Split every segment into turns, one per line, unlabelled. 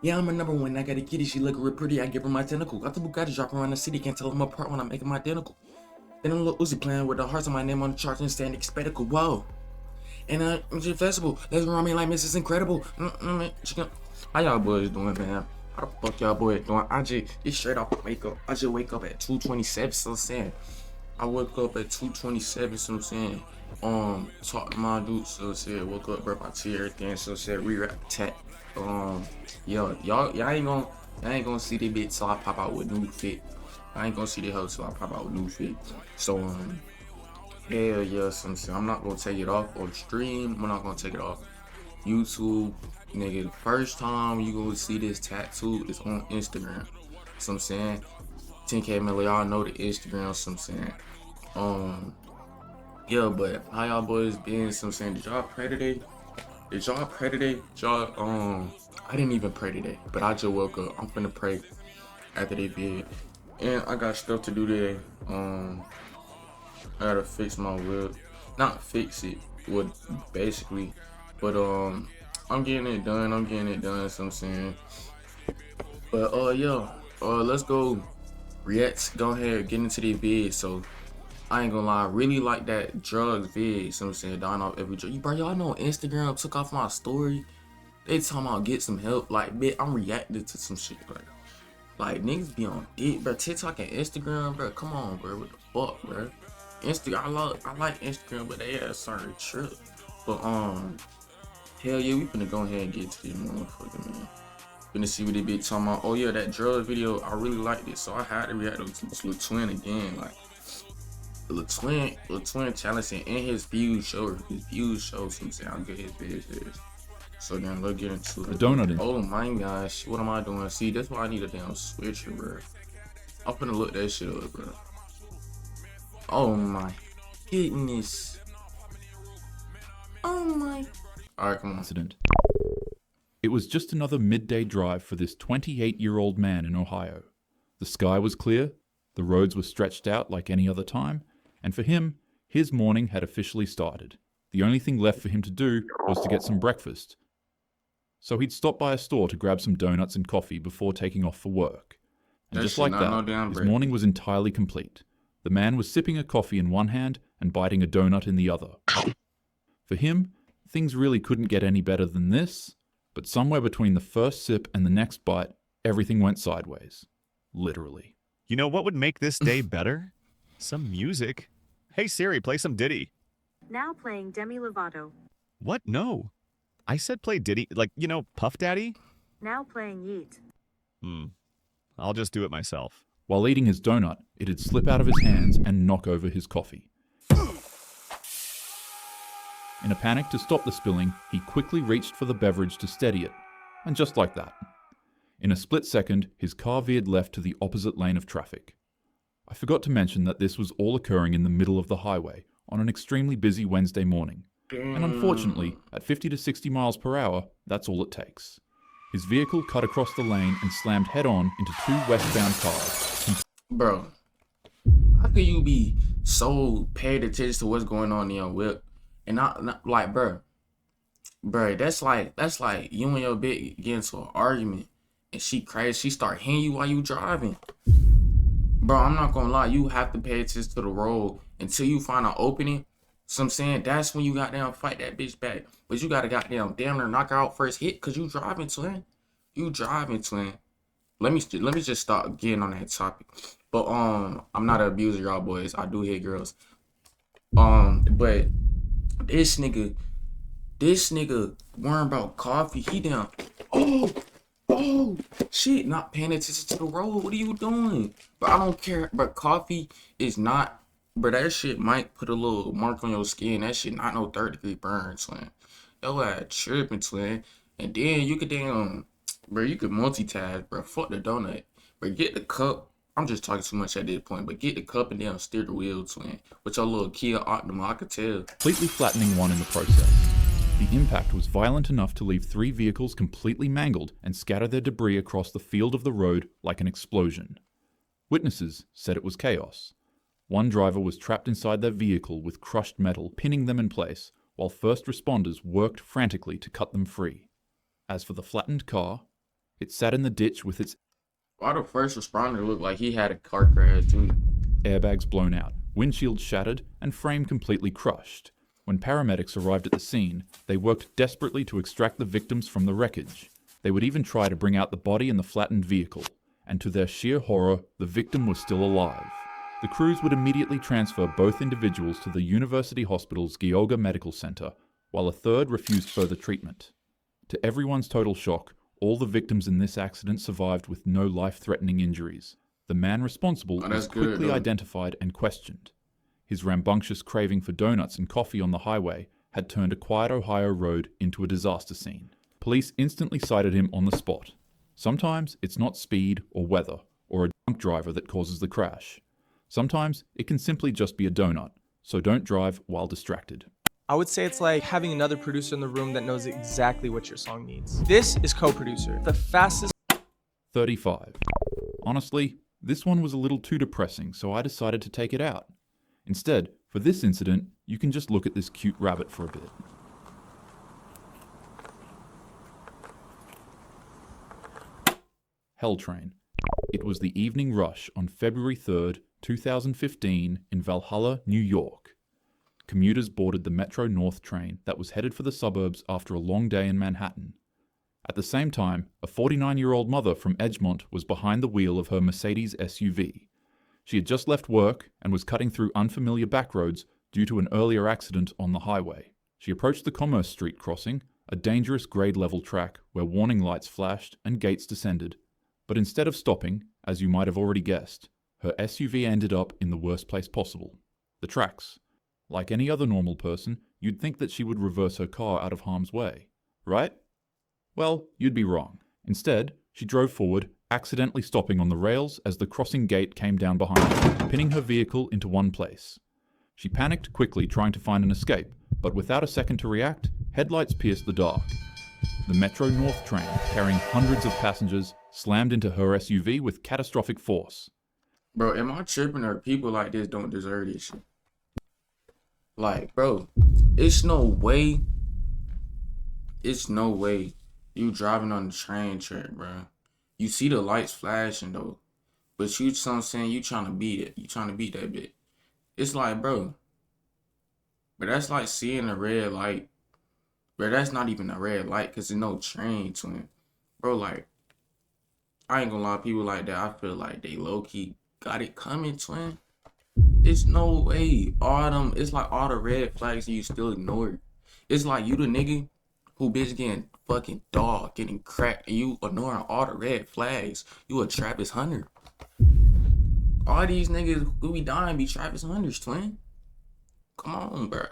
Yeah, I'm a number one. I got a kitty. She look real pretty. I give her my tentacle. Got the Bugatti dropping around the city. Can't tell them apart when I'm making my identical. Then a little Uzi playing with the hearts of my name on the charts and standing spectacle. Whoa. And I'm just festival. Let's run me like Mrs. Incredible. Chicken. How y'all boys doing, man? How the fuck y'all boys doing? It's straight off the wake up. I just wake up at 2:27. So I'm saying, I woke up at 2:27. So I'm saying, talk to my dude. So I said, woke up, brush my teeth, everything. So I said, re-rap tech. Yo, y'all ain't gonna see the bitch till I pop out with new fit. I ain't gonna see the hoe till I pop out with new fit. So hell yeah, some shit. I'm not gonna take it off on stream. I'm not gonna take it off YouTube. Nigga, the first time you gonna see this tattoo is on Instagram. So I'm saying, 10K Miller, y'all know the Instagram. So I'm saying, um, yeah, but how y'all boys been? So I'm saying, did y'all pray today? Did y'all pray today? I didn't even pray today, but I just woke up. I'm finna pray after they bid, and I got stuff to do today. I gotta fix my whip. Not fix it, what basically. But I'm getting it done. So I'm saying. But yeah. Let's go react. Go ahead, get into the vid. So I ain't gonna lie, I really like that drugs vid. So I'm saying, dying off every drug. Bro, y'all know Instagram took off my story. They talking about get some help. Like, bitch, I'm reacting to some shit, bro. Like, niggas be on dick, bro. TikTok and Instagram, bro. Come on, bro. What the fuck, bro? I like Instagram, but they have certain trip. But hell yeah, we finna go ahead and get to this motherfucker, man. Finna see what they be talking about. Oh yeah, that drug video, I really liked it, so I had to react to this little twin again. Like the little twin challenging and his views show something how good his video is. So then let's get into
The
it.
donut in.
Oh my gosh, what am I doing? See, that's why I need a damn switcher, bro. I'm finna look that shit up, bro. Oh my goodness. Oh my. Alright, come on.
Incident. It was just another midday drive for this 28-year-old man in Ohio. The sky was clear, the roads were stretched out like any other time, and for him, his morning had officially started. The only thing left for him to do was to get some breakfast. So he'd stop by a store to grab some donuts and coffee before taking off for work. And
That
just
shit
like
not no
that,
damn
his
break.
morning was entirely complete. The man was sipping a coffee in one hand and biting a donut in the other. For him, things really couldn't get any better than this, but somewhere between the first sip and the next bite, everything went sideways. Literally.
You know what would make this day better? Some music. Hey Siri, play some Diddy.
Now playing Demi Lovato.
What? No. I said play Diddy, like, Puff Daddy?
Now playing Yeet.
I'll just do it myself.
While eating his donut, it'd slip out of his hands and knock over his coffee. In a panic to stop the spilling, he quickly reached for the beverage to steady it. And just like that, in a split second, his car veered left to the opposite lane of traffic. I forgot to mention that this was all occurring in the middle of the highway on an extremely busy Wednesday morning. And unfortunately, at 50 to 60 miles per hour, that's all it takes. His vehicle cut across the lane and slammed head-on into two westbound cars.
Bro, how could you be so paid attention to what's going on in your whip and not like, bro, that's like you and your bitch get into an argument and she crazy, she start hitting you while you driving. Bro, I'm not gonna lie, you have to pay attention to the road until you find an opening. So I'm saying that's when you goddamn fight that bitch back. But you gotta goddamn damn near knock her out first hit because you driving, twin. You driving, twin. Let me just start getting on that topic. But I'm not an abuser, y'all boys. I do hit girls. But this nigga worrying about coffee. He down. Oh shit! Not paying attention to the road. What are you doing? But I don't care. But coffee is not. But that shit might put a little mark on your skin. That shit not no 3rd-degree burn, twin. Yo, I tripping, twin. And then you could damn. Bro, you could multitask, bro. Fuck the donut. But get the cup. I'm just talking too much at this point. But get the cup and then steer the wheel, twin. With your little Kia Optima, I could tell.
Completely flattening one in the process. The impact was violent enough to leave 3 vehicles completely mangled and scatter their debris across the field of the road like an explosion. Witnesses said it was chaos. One driver was trapped inside their vehicle with crushed metal pinning them in place, while first responders worked frantically to cut them free. As for the flattened car, It sat in the ditch with its
Why the first responder looked like he had a car crash too?
airbags blown out, windshield shattered, and frame completely crushed. When paramedics arrived at the scene, they worked desperately to extract the victims from the wreckage. They would even try to bring out the body in the flattened vehicle, and to their sheer horror, the victim was still alive. The crews would immediately transfer both individuals to the University Hospital's Georgia Medical Center, while a third refused further treatment. To everyone's total shock, all the victims in this accident survived with no life-threatening injuries. The man responsible
Oh,
was
that's good,
quickly
though.
identified and questioned. His rambunctious craving for donuts and coffee on the highway had turned a quiet Ohio road into a disaster scene. Police instantly cited him on the spot. Sometimes it's not speed or weather or a drunk driver that causes the crash. Sometimes it can simply just be a donut, so don't drive while distracted.
I would say it's like having another producer in the room that knows exactly what your song needs. This is co-producer, the fastest
35. Honestly, this one was a little too depressing, so I decided to take it out. Instead, for this incident, you can just look at this cute rabbit for a bit. Hell Train. It was the evening rush on February 3rd, 2015 in Valhalla, New York. Commuters boarded the Metro North train that was headed for the suburbs after a long day in Manhattan. At the same time, a 49-year-old mother from Edgemont was behind the wheel of her Mercedes SUV. She had just left work and was cutting through unfamiliar backroads due to an earlier accident on the highway. She approached the Commerce Street crossing, a dangerous grade-level track where warning lights flashed and gates descended. But instead of stopping, as you might have already guessed, her SUV ended up in the worst place possible, the tracks. Like any other normal person, you'd think that she would reverse her car out of harm's way, right? Well, you'd be wrong. Instead, she drove forward, accidentally stopping on the rails as the crossing gate came down behind her, pinning her vehicle into one place. She panicked quickly, trying to find an escape, but without a second to react, headlights pierced the dark. The Metro North train, carrying hundreds of passengers, slammed into her SUV with catastrophic force.
Bro, am I tripping or people like this don't deserve this shit? Like, bro, it's no way you driving on the train track, bro. You see the lights flashing though, but you, what I'm saying, you trying to beat it. You trying to beat that bit. It's like, bro, but that's like seeing a red light. Bro, that's not even a red light because there's no train twin. Bro, like, I ain't gonna lie, people like that, I feel like they low-key got it coming, twin. There's no way. It's like all the red flags and you still ignore it. It's like you the nigga who bitch getting fucking dog, getting cracked, and you ignoring all the red flags. You a Travis Hunter. All these niggas who be dying be Travis Hunters, twin. Come on, bro.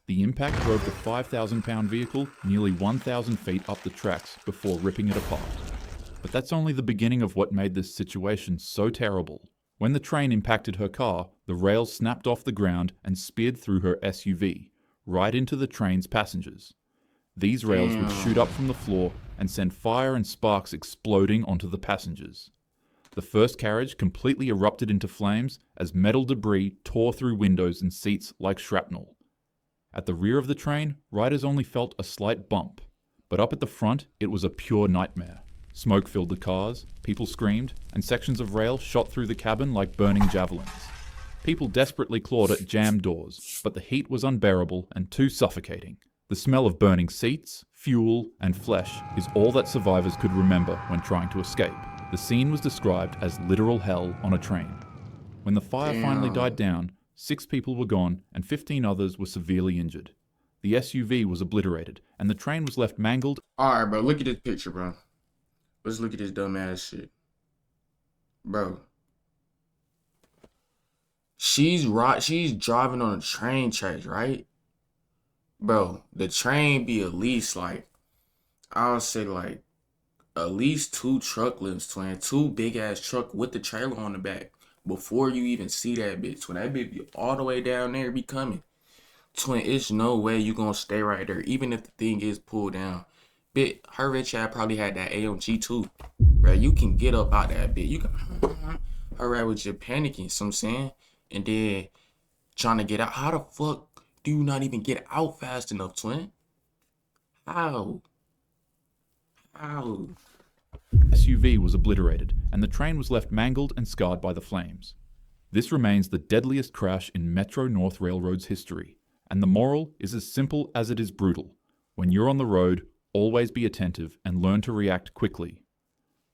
The impact drove the 5,000-pound vehicle nearly 1,000 feet up the tracks before ripping it apart. But that's only the beginning of what made this situation so terrible. When the train impacted her car, the rails snapped off the ground and speared through her SUV, right into the train's passengers. These rails would shoot up from the floor and send fire and sparks exploding onto the passengers. The first carriage completely erupted into flames as metal debris tore through windows and seats like shrapnel. At the rear of the train, riders only felt a slight bump, but up at the front, it was a pure nightmare. Smoke filled the cars, people screamed, and sections of rail shot through the cabin like burning javelins. People desperately clawed at jammed doors, but the heat was unbearable and too suffocating. The smell of burning seats, fuel, and flesh is all that survivors could remember when trying to escape. The scene was described as literal hell on a train. When the fire finally died down, 6 people were gone and 15 others were severely injured. The SUV was obliterated, and the train was left mangled.
Alright, bro, look at this picture, bro. Let's look at this dumbass shit. Bro. She's driving on a train tracks, right? Bro, the train be at least like, I'll say like, at least 2 truck lifts, twin. 2 big ass truck with the trailer on the back. Before you even see that bitch. When that bitch be all the way down there, be coming. Twin, it's no way you gonna stay right there. Even if the thing is pulled down. Bitch, her rich ass probably had that AMG too. Bro, you can get up out that bitch. You can, her ass was just panicking, so I'm saying. And then trying to get out. How the fuck do you not even get out fast enough, twin? How? Ow.
SUV was obliterated, and the train was left mangled and scarred by the flames. This remains the deadliest crash in Metro North Railroad's history, and the moral is as simple as it is brutal. When you're on the road, always be attentive and learn to react quickly.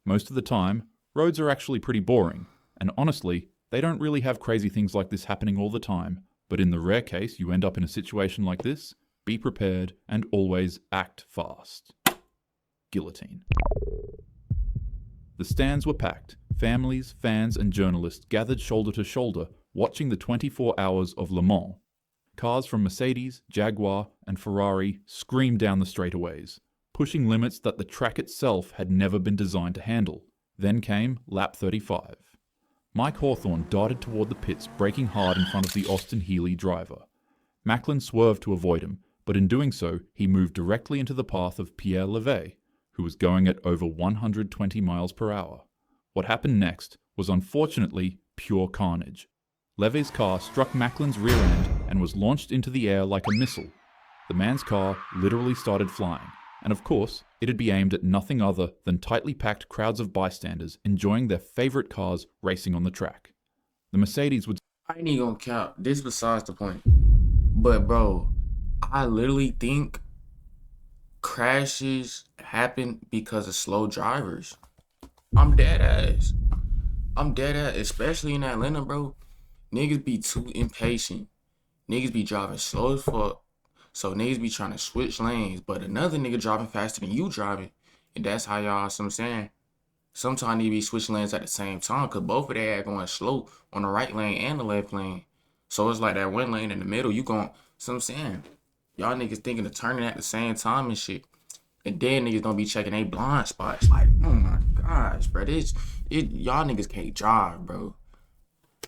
Most of the time, roads are actually pretty boring, and honestly, they don't really have crazy things like this happening all the time, but in the rare case you end up in a situation like this, be prepared and always act fast. Guillotine. The stands were packed. Families, fans, and journalists gathered shoulder to shoulder, watching the 24 hours of Le Mans. Cars from Mercedes, Jaguar, and Ferrari screamed down the straightaways, pushing limits that the track itself had never been designed to handle. Then came lap 35. Mike Hawthorne darted toward the pits, braking hard in front of the Austin Healey driver. Macklin swerved to avoid him, but in doing so, he moved directly into the path of Pierre Levey, who was going at over 120 miles per hour. What happened next was unfortunately pure carnage. Levey's car struck Macklin's rear end and was launched into the air like a missile. The man's car literally started flying, and of course, it'd be aimed at nothing other than tightly packed crowds of bystanders enjoying their favorite cars racing on the track. The Mercedes would...
I ain't even gonna count. This besides the point. But bro, I literally think crashes happen because of slow drivers. I'm dead ass. Especially in Atlanta, bro. Niggas be too impatient. Niggas be driving slow as fuck. So niggas be trying to switch lanes, but another nigga driving faster than you driving. And that's how y'all, so I'm saying. Sometimes they be switching lanes at the same time, cause both of them are going slow on the right lane and the left lane. So it's like that one lane in the middle, you going, so I'm saying. Y'all niggas thinking of turning at the same time and shit. And then niggas don't be checking they blind spots. Like, oh my gosh, bro. Y'all niggas can't drive, bro.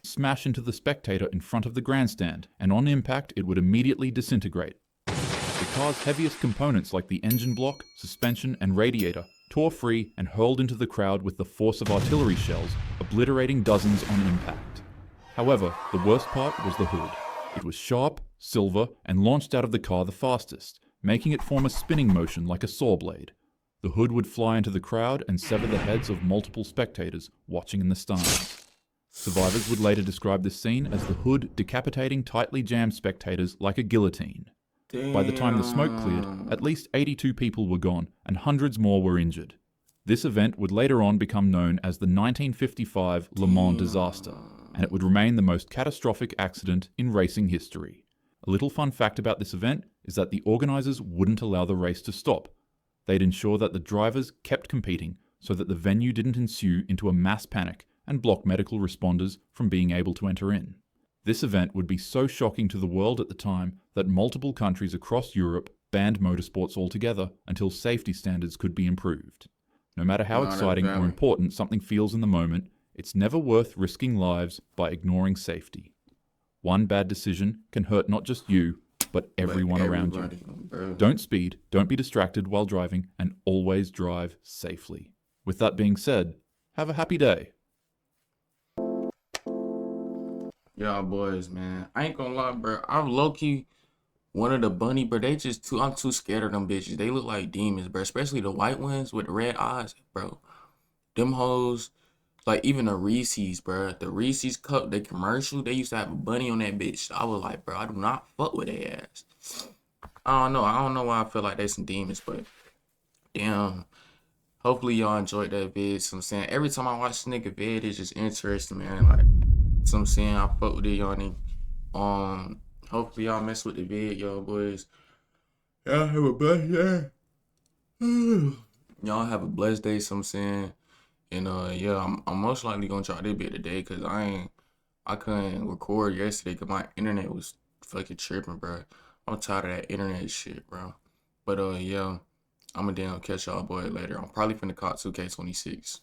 smash into the spectator in front of the grandstand, and on impact it would immediately disintegrate. The car's heaviest components like the engine block, suspension, and radiator tore free and hurled into the crowd with the force of artillery shells, obliterating dozens on impact. However, the worst part was the hood. It was sharp, silver, and launched out of the car the fastest, making it form a spinning motion like a saw blade. The hood would fly into the crowd and sever the heads of multiple spectators watching in the stands. Survivors would later describe this scene as the hood decapitating tightly jammed spectators like a guillotine. By the time the smoke cleared, at least 82 people were gone and hundreds more were injured. This event would later on become known as the 1955 Le Mans disaster, and it would remain the most catastrophic accident in racing history. A little fun fact about this event is that the organizers wouldn't allow the race to stop. They'd ensure that the drivers kept competing so that the venue didn't ensue into a mass panic and block medical responders from being able to enter in. This event would be so shocking to the world at the time that multiple countries across Europe banned motorsports altogether until safety standards could be improved. No matter how exciting or important something feels in the moment, it's never worth risking lives by ignoring safety. One bad decision can hurt not just you, but everyone around you.
Bro.
Don't speed, don't be distracted while driving, and always drive safely. With that being said, have a happy day.
Y'all boys, man. I ain't gonna lie, bro. I'm low-key one of the bunny, bro. I'm too scared of them bitches. They look like demons, bro. Especially the white ones with the red eyes, bro. Them hoes, like even the Reese's, bro. The Reese's cup, the commercial, they used to have a bunny on that bitch. I was like, bro, I do not fuck with their ass. I don't know why I feel like they some demons, but damn. Hopefully y'all enjoyed that vid. So I'm saying every time I watch this nigga vid, it's just interesting, man. Like, so I'm saying I fuck with it, y'all nigga. Hopefully y'all mess with the vid, y'all boys. Y'all have a blessed day. Y'all have a blessed day, so I'm saying. And yeah, I'm most likely gonna try this bit today, cause I couldn't record yesterday cause my internet was fucking tripping, bro. I'm tired of that internet shit, bro. But yeah, I'ma catch y'all boy later. I'm probably finna cop 2K26.